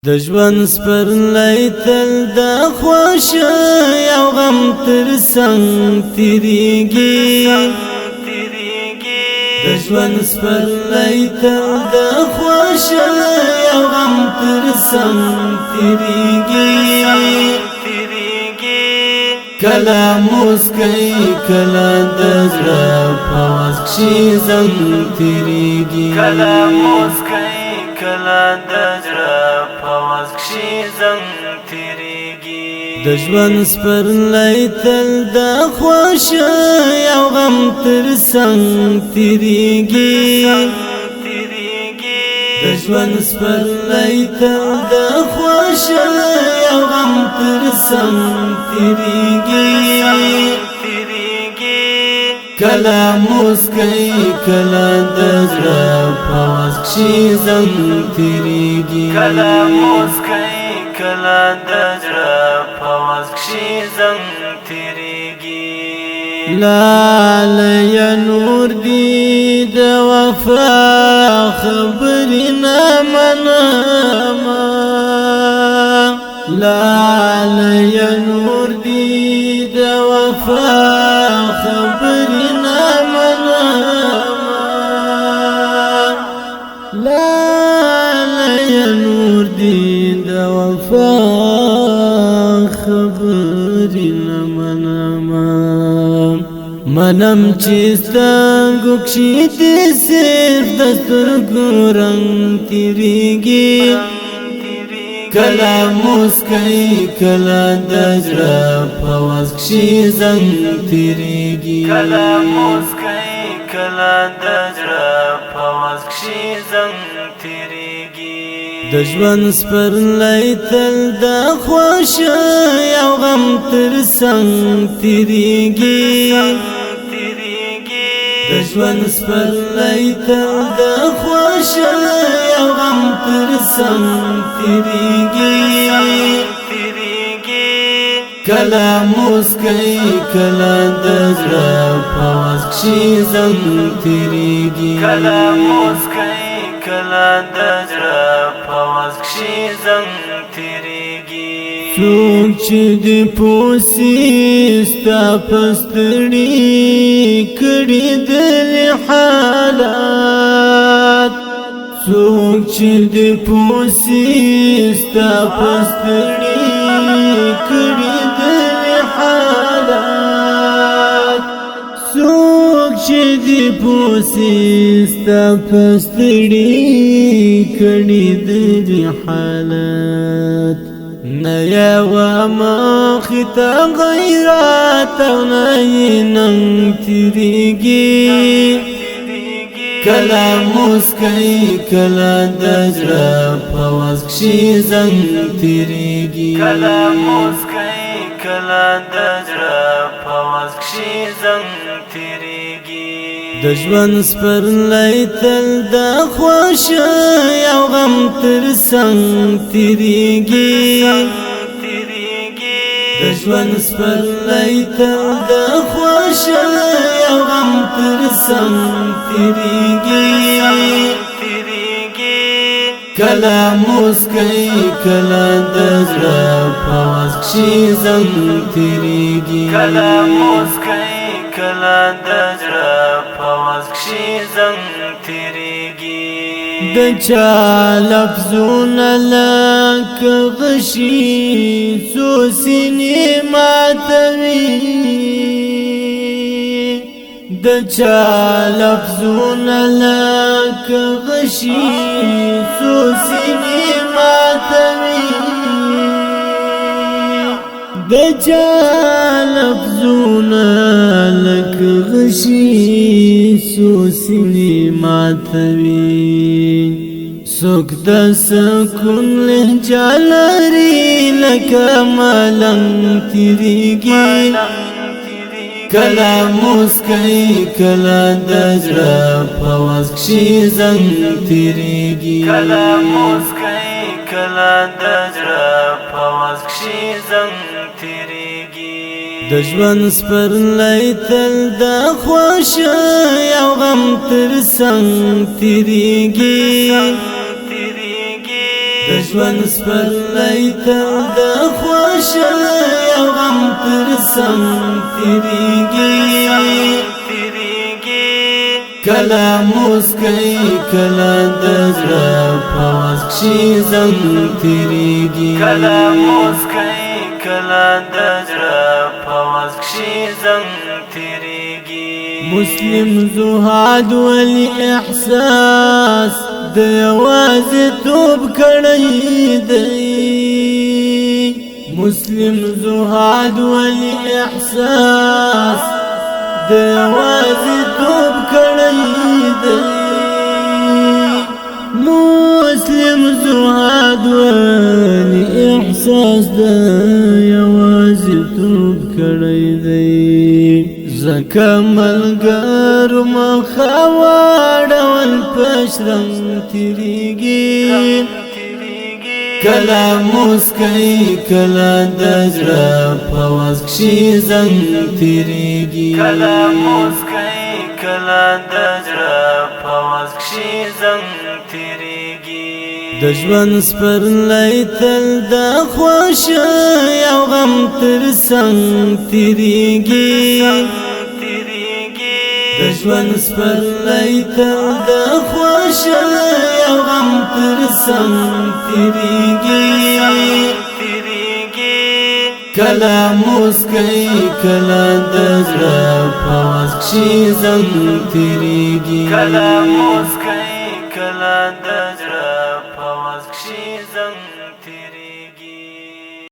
د ژوند سپرلی تل د خوښۍ او غم تر څنګ تیریږي د ژوند سپرلی تل د خوښۍ او غم تر څنګ تیریږي کله مسکی کله د زړه په وس کښې زنګ تیریږي کله مسکی کله د زړه په وس کښې زنګ تیریږي د ژوند سپرلی تل د خوښۍ او غم تر څنګ تیریږي د ژوند سپرلی تل د خوښۍ او غم تر څنګ تیریږي کله مسکی کله د زړه په وس کښې زنګ تیریږي کله مسکی کله د زړه په وس کښې زنګ تیریږي لالیه نور دې د وفا خبرې نه منمه لالیه نور دې د وفا خبرې نه منمه لالیه نور دې د وفا خبرې نه منمه منم چې سترګو کښې دې صرف د سترګو رنګ تیریږي کله مسکی کله د زړه په وس کښې زنګ تیریږي کله مسکی کله د زړه په وس کښې زنګ تیریږي د ژوند سپرلی تل د خوښۍ او غم تر څنګ تیریږي د ژوند سپرلی تل د خوښۍ او غم تر څنګ تیریږي کله مسکی کله د زړه په وس کښې زنګ تیریږي کله مسکی کله د زړه په وس کښې زنګ تیریږي څوک چې دې پوسي ستا په ستړي کړي دل حالات څوک چې دې پوسي ستا په ستړي کړي دل حالات څوک چې دې پوسي ستا په ستړي کړي دل حالات نه یوه مخې ته غیرت او نه یې ننګ تیریږي کله مسکی کله د زړه په وس کښې زنګ تیریږي کله مسکی کله د زړه په وس کښې زنګ تیریږي د ژوند سپرلی تل د خوښۍ او غم تر څنګ تیریږي د ژوند سپرلی تل د خوښۍ او غم تر څنګ تیریږي کله مسکی کله د زړه په وس کښې زنګ تیریږي کله مسکی کله د زړه په وس کښې زنګ تیریږي د چا لفظونه لکه غشي څو سینې ماتوي د چا لفظونه لکه غشي څو سینې ماتوي د چا لفظونه لکه غشي څو سینې ماتوي څوک د سکون لهجه لري لکه ملنګ تیریږي کله مسکی کله د زړه په وس کښې زنګ تیریږي کله مسکی کله د زړه په وس کښې زنګ تیریږي د ژوند سپرلی تل د خوښۍ او غم تر څنګ تیریږي دژوند سپرلی تل د خوشی او غم تر سم تیریږي کله مسکی کله د زړه په واز کښې زنګ تیریږي کله مسکی کله د زړه په واز کښې زنګ تیریږي مسلم زهاد ولی احساس د یوازیتوب کړی دی مسلم زهاد ولی احساس د یوازیتوب کړی دی مسلم زهاد ولی احساس د یوازیتوب کړی دی زکه ملګرو مخه واړول په شرنګ تیریږي کله مسکی کله د زړه په واز کښې زنګ تیریږي کله مسکی کله د زړه په واز کښې زنګ تیریږي د ژوند سپرلی تل د خوښۍ او غم تر څنګ تیریږي د ژوند سپرلی تل د خوښۍ او غم تر څنګ تیریږي کله مسکی کله د زړه په واز کښې زنګ تیریږي کله مسکی